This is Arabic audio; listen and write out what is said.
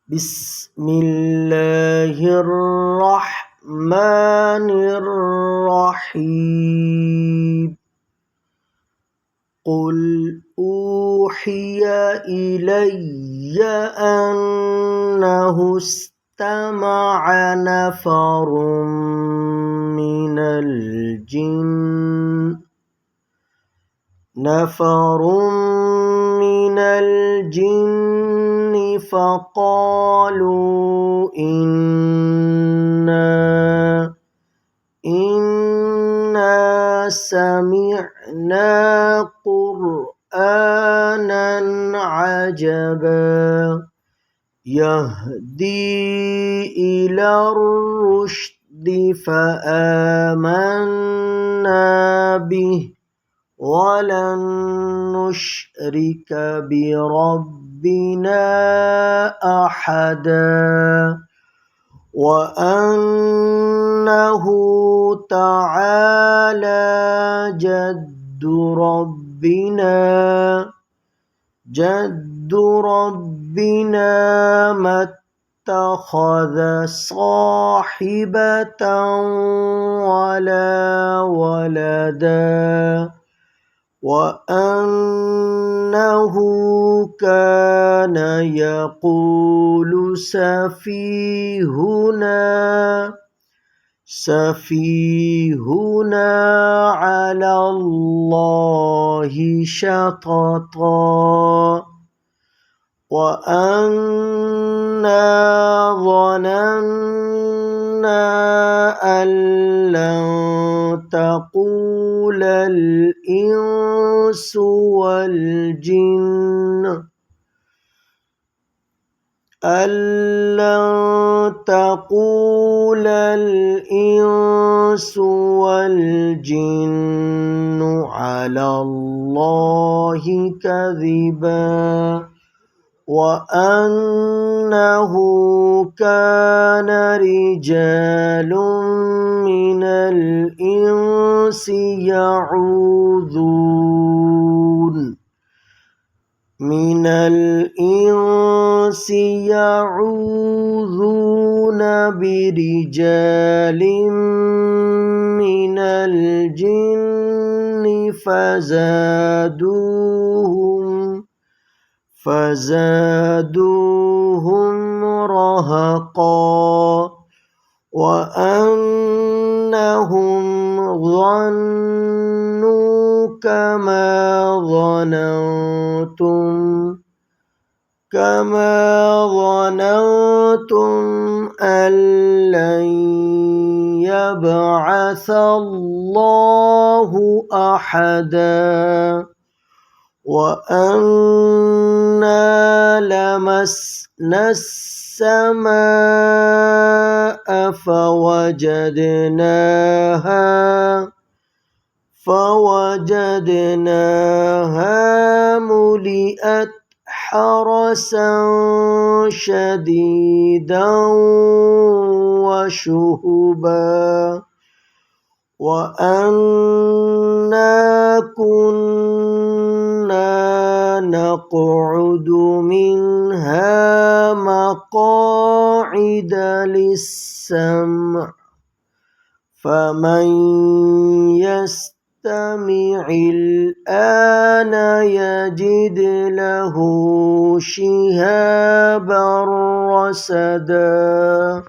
بسم الله الرحمن الرحيم. قل أوحي إلي أنه استمع نفر من الجن فقالوا إنا سمعنا قرآنا عجبا يهدي إلى الرشد فآمنا به ولن نشرك بربنا أحدا وأنه تعالى جد ربنا ما اتخذ صاحبة ولا ولدا وأنه كان يقول سفيهنا على الله شططا وأنا ظننا أن لن تقول الإنس والجن على الله كذبا وأنه كان رجال من الإنس يعوذون برجال من الجن فزادوهم رهقا وأنهم ظنوا كما ظننتم أن لن يبعث الله أحدا وأنا لمسنا السماء فوجدناها ملئت حرسا شديدا وشهبا وأنا كنا نقعد منها مقاعد للسمع فمن يستمع الآن يجد له شهابا رصدا.